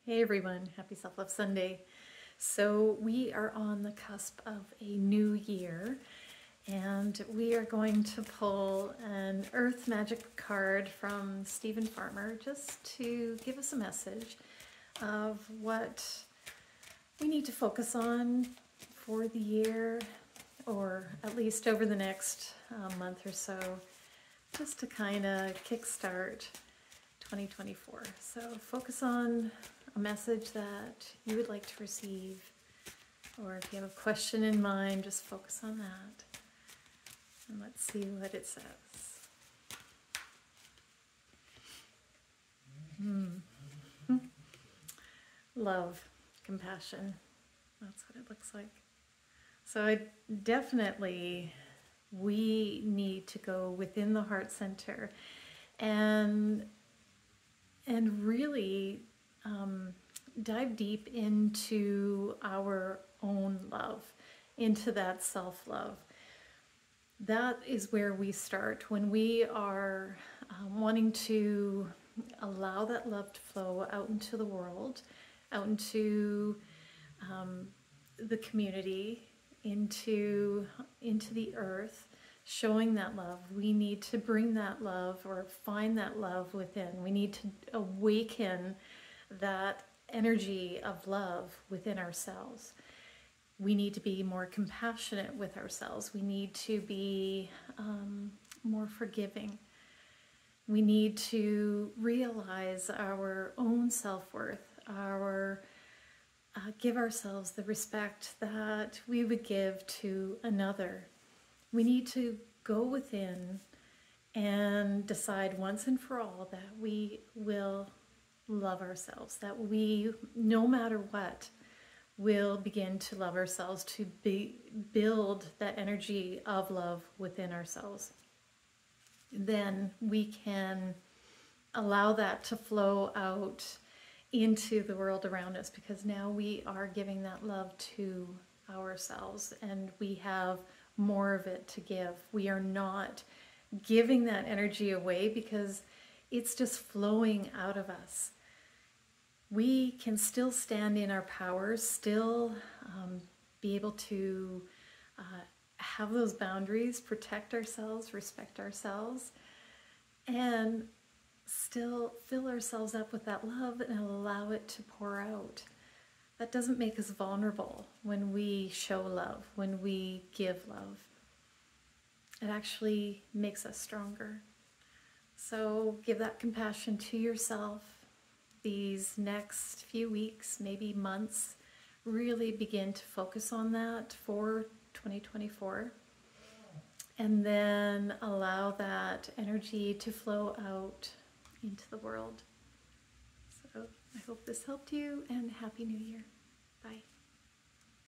Hey everyone, happy Self-Love Sunday. So we are on the cusp of a new year and we are going to pull an Earth Magic card from Stephen Farmer just to give us a message of what we need to focus on for the year, or at least over the next month or so, just to kind of kickstart 2024. So focus on a message that you would like to receive, or if you have a question in mind, just focus on that. And let's see what it says. Love, compassion, that's what it looks like. So we need to go within the heart center and really dive deep into our own love, into that self-love. That is where we start when we are wanting to allow that love to flow out into the world, out into the community, into the earth, showing that love. We need to bring that love, or find that love within. We need to awaken that energy of love within ourselves. We need to be more compassionate with ourselves. We need to be more forgiving. We need to realize our own self-worth, give ourselves the respect that we would give to another. We need to go within and decide once and for all that we will love ourselves, that we, no matter what, will begin to love ourselves, to build that energy of love within ourselves. Then we can allow that to flow out into the world around us, because now we are giving that love to ourselves and we have more of it to give. We are not giving that energy away because it's just flowing out of us. We can still stand in our power, still be able to have those boundaries, protect ourselves, respect ourselves, and still fill ourselves up with that love and allow it to pour out. That doesn't make us vulnerable when we show love, when we give love. It actually makes us stronger. So give that compassion to yourself these next few weeks, maybe months. Really begin to focus on that for 2024. And then allow that energy to flow out into the world. So I hope this helped you, and Happy New Year. Bye.